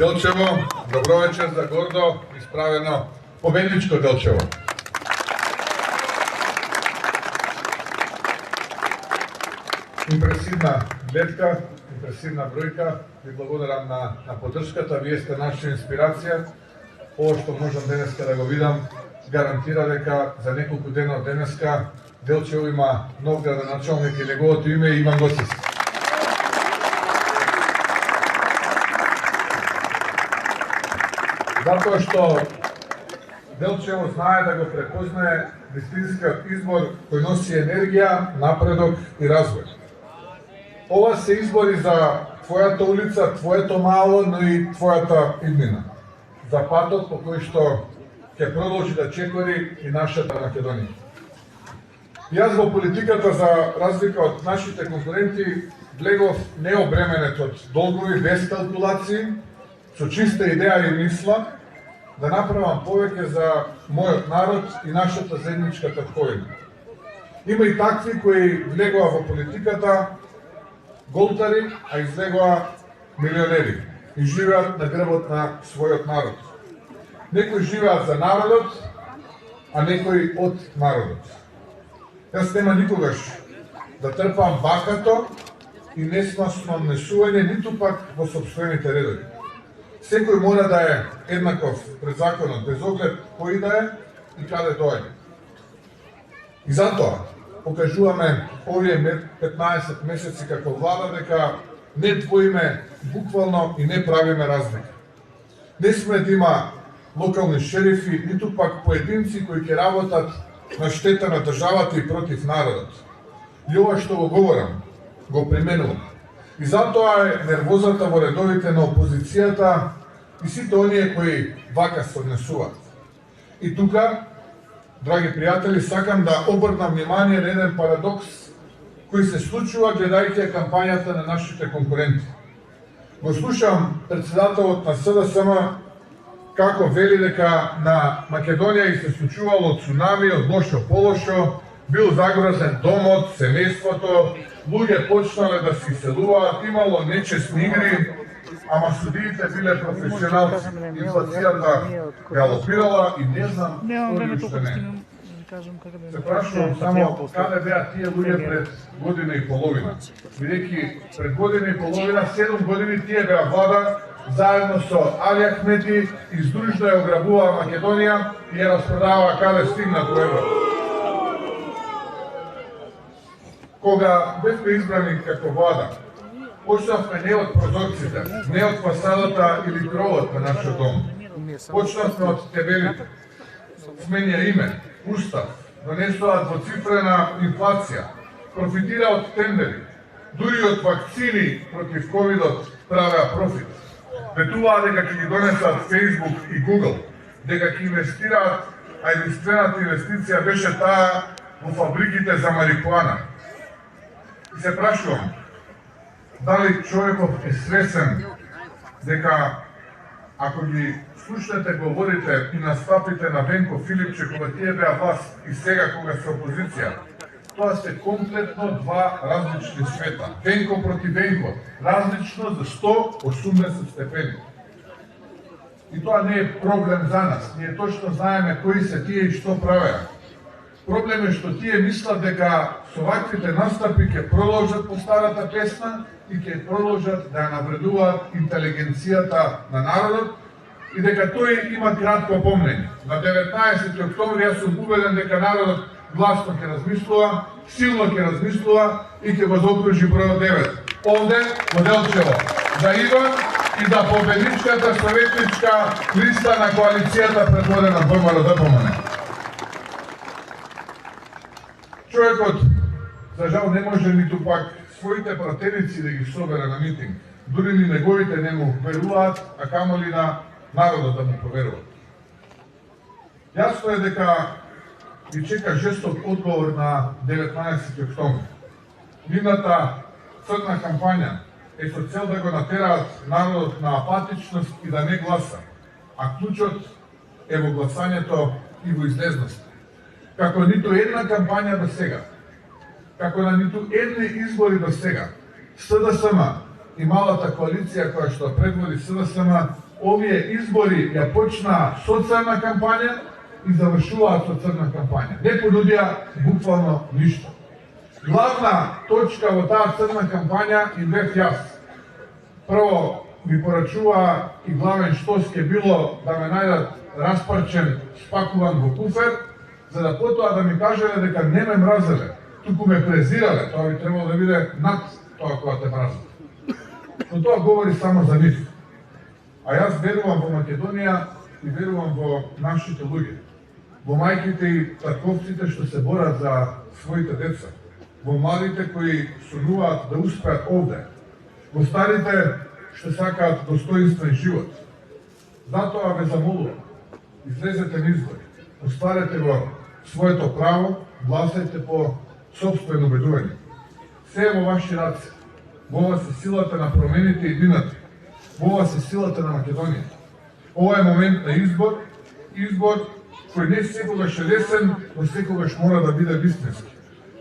Делчево, добро вечер за гордо исправено победничко Делчево. Импресивна гледка, импресивна бројка. Ви благодарам на поддршката. Вие сте наша инспирација. Ова што можам денеска да го видам гарантира дека за неколку дена од денеска Делчево има нов градоначалник и неговото име е Иван Гоцевски. Затоа што Делчево знае да го препознае вистинскиот избор кој носи енергија, напредок и развој. Ова се избори за твојата улица, твоето мало, но и твојата иднина. За патот по кој што ќе продолжи да чекори и нашата Македонија. Јас во политиката, за разлика од нашите конкуренти, влегов необременет од долгови, без калкулации, со чиста идеја и мисла, да направам повеќе за мојот народ и нашата заедничка татковина. Има и такви кои влегоа во политиката голтари, а излегоа милионери и живеат на грбот на својот народ. Некои живеат за народот, а некои од народот. Јас нема никогаш да трпам бакато и несносно однесување, ниту пак во сопствените редови. Секој мора да е еднаков пред законот, без оглед кој да е и каде доаѓа. И затоа покажуваме овие 15 месеци како влада дека не двоиме буквално и не правиме разлика. Не сме да има локални шерифи, ниту пак поединци кои ќе работат на штета на државата и против народот. И ова што го говорам, го применувам. И затоа е нервозата во редовите на опозицијата и сите оние кои вака се однесуваат. И тука, драги пријатели, сакам да обрнам внимание на еден парадокс кој се случува гледајќи кампањата на нашите конкуренти. Го слушам председателот на СДСМ како вели дека на Македонија и се случувало цунами, од лошо по лошо, бил загрозен домот, семејството, луѓе почнале да се иселуваат, имало нечестни игри, ама судиите биле професионалци. Инфлацијата галопирала и не знам што уште не. Се прашувам само каде беа тие луѓе пред година и половина. Бидејќи пред година и половина, 7 години тие беа влада заедно со Али Ахмети и здружно ја ограбуваа Македонија и ја распродаваа каде стигнат во Европа. Кога бевме избрани како влада, почнавме не од прозорците, не од фасадата или кровот на нашиот дом. Почнавме од тебелите. Сменија име, устав, донесоа двоцифрена инфлација, профитира од тендери, дури од вакцини против ковидот правеа профит. Ветуваа дека ќе ги донесат Facebook и Google, дека ќе инвестираат, а единствената инвестиција беше таа во фабриките за марихуана. И се прашувам, дали човеков е свесен дека ако ги слушнете говорите и настапите на Венко Филипче кога тие беа власт и сега кога се опозиција, тоа се комплетно два различни света. Венко против Венко, различно за 180 степени. И тоа не е проблем за нас. Ние точно знаеме кои се тие и што правеа. Проблем е што тие мислат дека со ваквите настапи ќе продолжат по старата песна и ќе продолжат да ја навредуваат интелигенцијата на народот и дека тој има кратко помнење. На 19 октомври јас сум убеден дека народот гласно ќе размислува, силно ќе размислува и ќе го заокружи бројот 9. Овде во Делчево. За Иван и за победничката советничка листа на коалицијата предводена ВМРО-ДПМН. Човекот, за жал, не може ниту пак своите пратеници да ги собере на митинг. Дури ни неговите не му веруваат, а камоли на народот да му поверуваат. Јасно е дека ги чека жесток одговор на 19 октомври. Нивната црна кампања е со цел да го натераат народот на апатичност и да не гласа, а клучот е во гласањето и во излезност. Како ниту една кампања до сега, како на ниту едни избори до сега, СДСМ и малата коалиција која што предводи СДСМ овие избори ја почнаа со црна кампања и завршуваат со црна кампања. Не понудија буквално ништо. Главна точка во таа црна кампања и бев јас. Прво ми порачува и главен што ќе било да ме најдат распарчен, спакуван во куфер, за да потоа да ми кажеле дека не ме мразеле, туку ме презирале. Тоа би требало да биде над тоа кога те мразат. Но тоа говори само за нив. А јас верувам во Македонија и верувам во нашите луѓе, во мајките и татковците што се борат за своите деца, во младите кои сонуваат да успеат овде, во старите што сакаат достоинствен живот. Затоа ве замолувам, излезете на избори, остварете го своето право, гласајте по сопствено убедување. Се е во ваши раце. Во вас е силата на промените и иднината. Во вас е силата на Македонија. Ова е момент на избор кој не секогаш е лесен, но секогаш мора да биде вистински.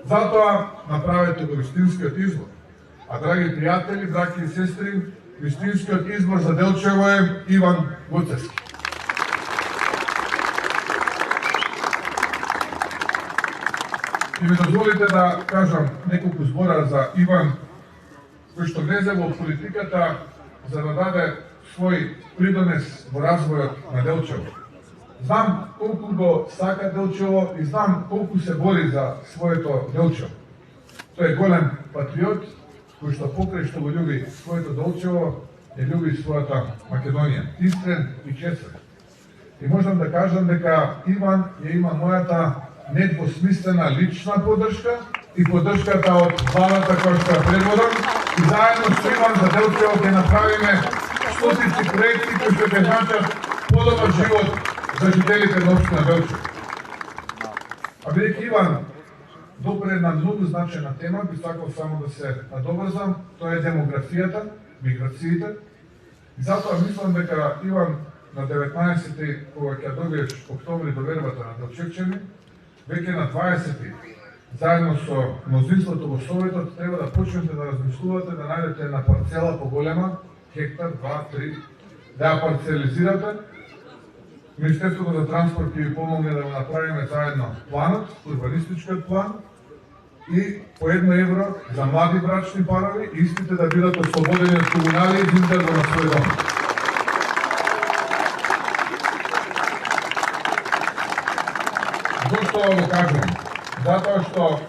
Затоа направете го вистинскиот избор. А драги пријатели, браќи и сестри, вистинскиот избор за Делчево е Иван Гоцевски. И ми дозволите да кажам неколку збора за Иван, кој што влезе во политиката за да даде свој придонес во развојот на Делчево. Знам колку го сака Делчево и знам колку се бори за своето Делчево. Тој е голем патриот, кој што покрај што го љуби своето Делчево, ја љуби својата Македонија. Искрен и честен. И можам да кажам дека Иван ја има мојата недвосмислена лична поддршка и поддршката од владата која што ја предводам. И заедно со Иван за Делчево ќе направиме стотици проекти кои што ќе значат подобар живот за жителите на општина Делчево. А бидејќи Иван допре една многу значајна тема, би сакал само да се надобрзам, тоа е демографијата, миграциите. И затоа мислам дека Иван на 19-ти, кога ќе добиеш октомври довербата на Делчевчани, веќе на 20-ти, заедно со мнозинството во Советот, треба да почнете да размислувате да најдете една парцела поголема, хектар, 2-3, да ја парцелизирате. Министерството за транспорт ќе ви помогне да го направиме заедно планот, урбанистичкиот план, и по 1 евро за млади брачни парови, истите да бидат ослободени од комуналии и да идат на свој дом. Зошто го кажам? Затоа што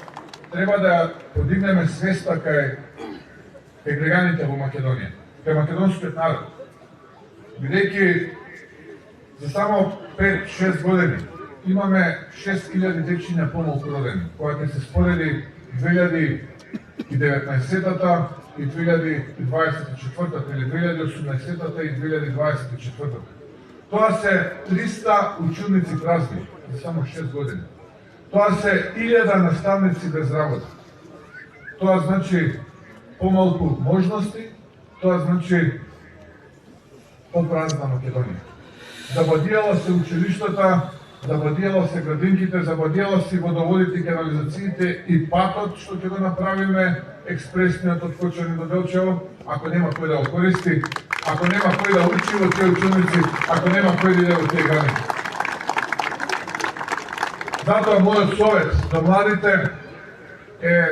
треба да подигнеме свеста кај граѓаните во Македонија, кај македонскиот народ. Бидејќи за само 5-6 години имаме 6000 дечиња помалку родени, кога ќе се спореди 2019-та и 2024-та или 2018-та и 2024-та. Тоа се 300 училници празни за само 6 години. Тоа се 1000 наставници без работа. Тоа значи помалку можности, тоа значи попразна Македонија. Забадијала се училиштата, забадијала се градинките, забадијала се водоводите и канализациите и патот што ќе го направиме експресниот од Кочани до Делчево, ако нема кој да го користи, ако нема кој да учи во тие училници, ако нема кој да иде во тие граници. Затоа мојот совет за младите е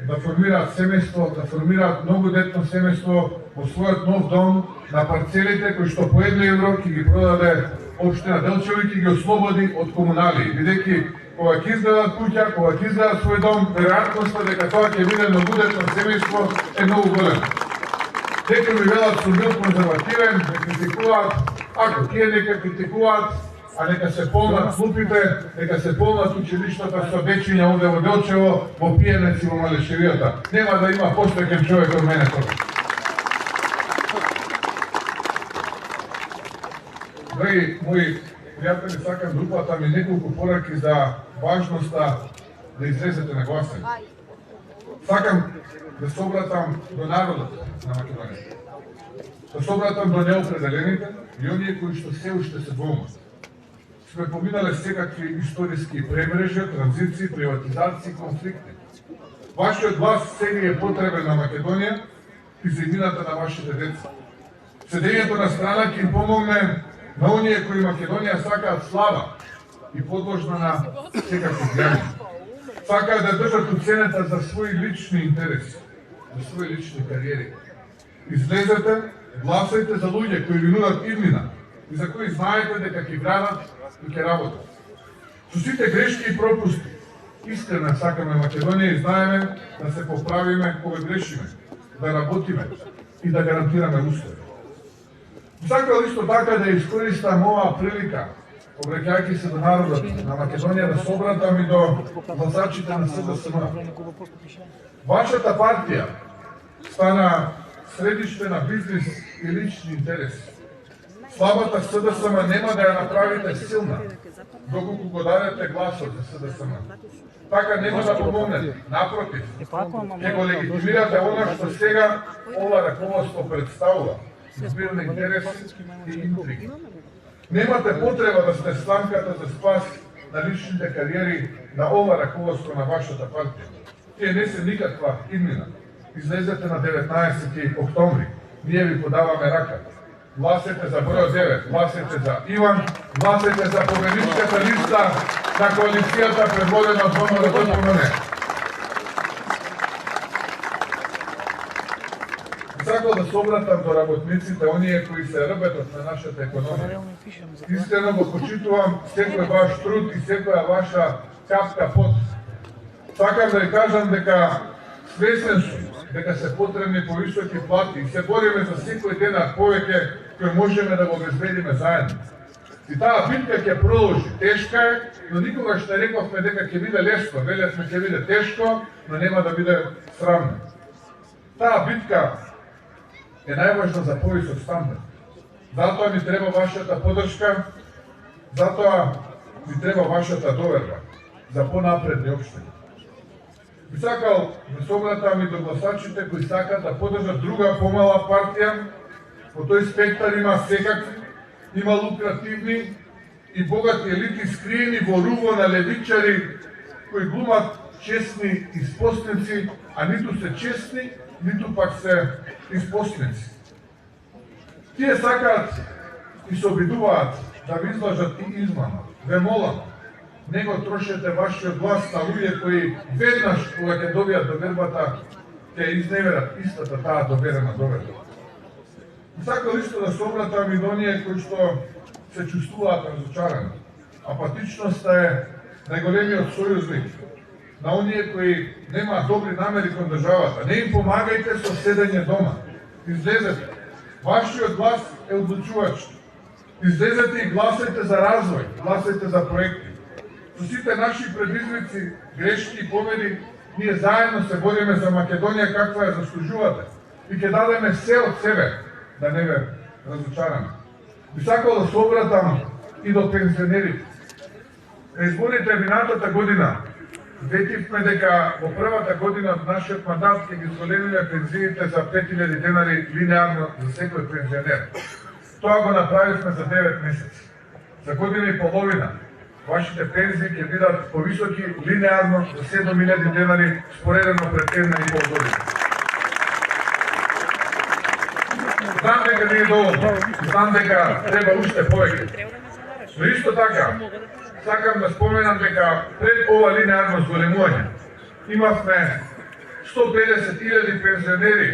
да формираат семејство, да формираат многодетно семејство во својот нов дом на парцелите кои што по 1 евро ќе ги продаде општина Делчево и ќе ги ослободи од комуналии. Бидејќи кога ќе изградат куќа, кога ќе изградат свој дом, веројатноста дека тоа ќе биде многодетно семејство е многу голема. Дека ми велат сум бил конзервативен, не критикуваат, ако тие нека критикуваат, а нека се полнат клупите, нека се полнат училиштата со дечиња овде во Делчево, во Пијанец и во Малешевијата. Нема да има посвеќен човек од мене тоа. Драги мои пријатели, сакам да упатам и неколку пораки за важноста да излезете на гласање. Сакам да се обратам до народот на Македонија. Да се обратам до неопределените и оние кои што се уште се двомат. Сме поминале секакви историски премрежи, транзиции, приватизации, конфликти. Вашиот глас сега е потребен на Македонија и за иднината на вашите деца. Седењето на страна ќе им помогне на оние кои Македонија сакаат слава и подложна на секакви грани. Сакаат да држат уценета за своји лични интереси, за своји лични кариери. Излезете, гласајте за луѓе кои ви нудат иднина и за кои знаете дека ќе градат и ќе работат. Со сите грешки и пропусти, искрено сакаме Македонија и знаеме да се поправиме кога грешиме, да работиме и да гарантираме услови. Сакал исто така да искористам оваа прилика, обраќајќи се до народот на Македонија, да се обратам и до гласачите на СДСМ. Вашата партија стана средиште на бизнис и лични интереси. Слабата СДСМ нема да ја направите силна, доколку го дадете гласот за СДСМ. Така нема да помогнете, напротив, ќе го легитимирате она што сега ова раководство представува, збирни интереси и интриги. Немате потреба да сте сламката за спас на личните кариери на ова раководство на вашата партија. Тие не се никаква иднина. Излезете на 19 октомври. Ние ви подаваме рака. Гласете за број 9, гласете за Иван, гласете за победничката листа на коалицијата предводена од ВМРО-ДПМН. Сакал да се обратам до работниците, оние кои се рбетот на нашата економија. Искрено го почитувам секој ваш труд и секоја ваша капка пот. Сакам да ви кажам дека свесен сум дека се потребни повисоки плати и се бориме за секој денар повеќе кој можеме да го обезбедиме заедно. И таа битка ќе продолжи. Тешка е, но никогаш не рековме дека ќе биде лесно. Велевме ќе биде тешко, но нема да биде срамно. Таа битка е најважна за повисок стандард. Затоа ми треба вашата поддршка, затоа ми треба вашата доверба за понапредни општини. Би сакал да се обратам и до гласачите кои сакат да поддржат друга помала партија. По тој спектар има секакви, има лукративни и богати елити скриени во руво на левичари кои глумат честни испосници, а ниту се честни, ниту пак се испосници. Тие сакаат и се обидуваат да ви излажат и измама. Ве молам, не го трошете вашиот глас на луѓе кои веднаш кога ќе добијат довербата, ќе изневерат истата таа доверена доверба. Сакал исто да се обратам и до оние кои што се чувствуваат разочарани. Апатичноста е најголемиот сојузник на оние кои немаат добри намери кон државата. Не им помагајте со седење дома. Излезете. Вашиот глас е одлучувач. Излезете и гласајте за развој, гласајте за проекти. Со сите наши предизвици, грешки и победи, ние заедно се бориме за Македонија каква ја заслужувате и ќе дадеме се од себе да не ве разочараме. Би сакал да се обратам и до пензионерите. На изборите минатата година ветивме дека во првата година од нашиот мандат ќе ги зголемиме пензиите за 5000 денари линеарно за секој пензионер. Тоа го направивме за 9 месеци. За година и половина вашите пензии ќе бидат повисоки линеарно за 7000 денари споредено пред една и пол година. Знам дека не е доволно, знам дека треба уште повеќе. Но исто така, сакам да споменам дека пред ова линеарно зголемување имавме 150.000 пензионери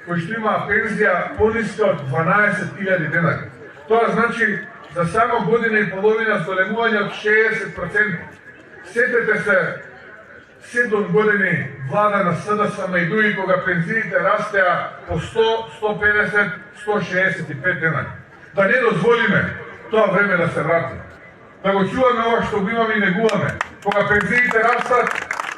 кои што имаа пензија пониска од 12.000 денари. Тоа значи за само година и половина зголемување од 60%. Сетете се 7 години влада на СДСМ и други кога пензиите растеа по 100, 150, 165 денари. Да не дозволиме тоа време да се врати. Да го чуваме ова што го имаме и негуваме. Кога пензиите растат,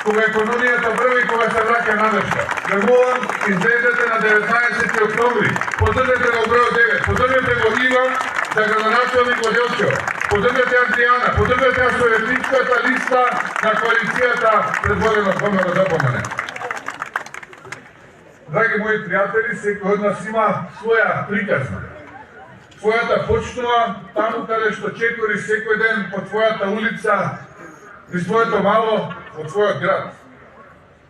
кога економијата врви, кога се враќа надежда. Ве молам, излезете на 19 октомври. Поддржете го број 9, поддржете го Иван за градоначалник во Делчево. Поддржете Андријана, поддржете ја советничката листа на коалицијата предводена од ВМРО-ДПМН. Драги мои пријатели, секој од нас има своја приказна. Својата почнува таму каде што чекори секој ден по твојата улица и своето мало од твојот град.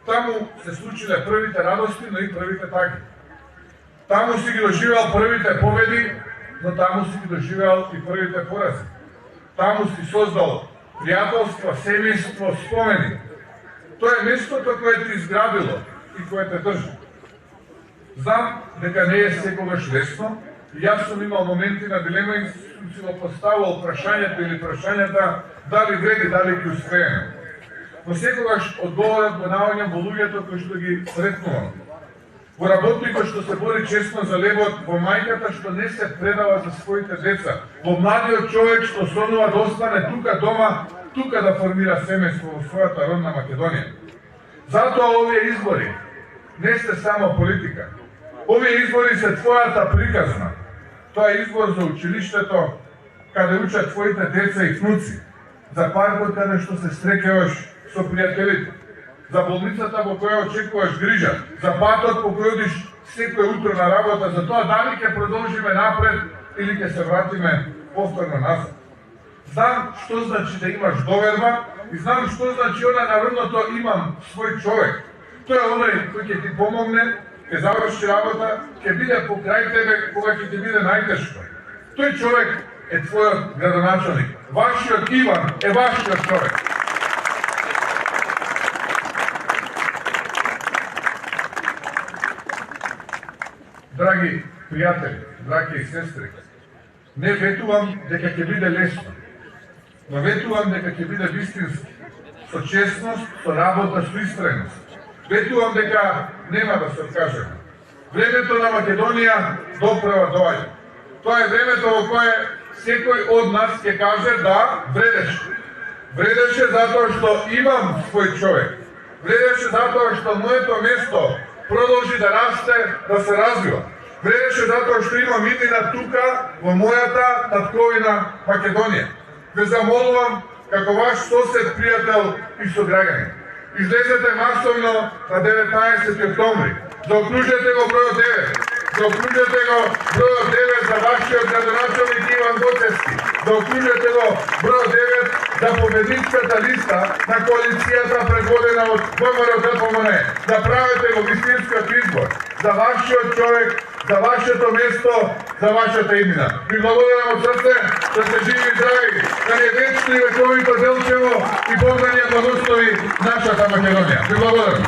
Таму се случиле првите радости, но и првите таги. Таму си ги доживеал првите победи, но таму си ги доживеал и првите порази. Таму си создал пријателство, семејство, спомени. Тоа е местото кое ти изградило и кое те држи. Знам дека не е секогаш лесно, и јас сум имал моменти на дилема и сум си го поставил прашањето или прашањата дали вреди, дали ќе успееме. Но секогаш одговорот го наоѓам во луѓето кои што ги сретнувам. Во работникот што се бори честно за лебот, во мајката што не се предава за своите деца, во младиот човек што сонува да остане тука дома, тука да формира семејство во својата родна Македонија. Затоа овие избори не сте само политика. Овие избори се твојата приказна. Тоа е избор за училиштето, каде учат твоите деца и внуци, за паркот каде што се стрекаваш со пријателите, за болницата во која очекуваш грижа, за патот по кој одиш секој утро на работа, за тоа дали ќе продолжиме напред или ќе се вратиме повторно назад. Знам што значи да имаш доверба и знам што значи она народното имам свој човек. Тој е оној кој ќе ти помогне, ќе заврши работа, ќе биде покрај тебе кога ќе ти биде најтешко. Тој човек е твојот градоначалник. Вашиот Иван е вашиот човек. Драги пријатели, браќа и сестри, не ветувам дека ќе биде лесно, но ветувам дека ќе биде вистински, со честност, со работа, со истреност. Ветувам дека нема да се откажеме. Времето на Македонија доправа доаѓа. Тоа е времето во кое секој од нас ќе каже да, вредеше. Вредеше затоа што имам свој човек. Вредеше затоа што моето место продолжи да расте, да се развива. Вредеше затоа што имам иднина тука во мојата татковина Македонија. Ве замолувам како ваш сосед, пријател и сограѓанин. Излезете масовно на 19 октомври. Заокружете го бројот 9. Заокружете го бројот 9 за вашиот градоначалник Иван Гоцевски. Заокружете го бројот 9 за победничката листа на коалицијата предводена од ВМРО-ДПМН. Направете го вистинскиот избор за вашиот човек, за вашето место, за вашата иднина. Ви благодарам од срце, да сте живи и здрави, да не вечни вековито Делчево и Богдан ја благослови нашата Македонија. Ви благодарам.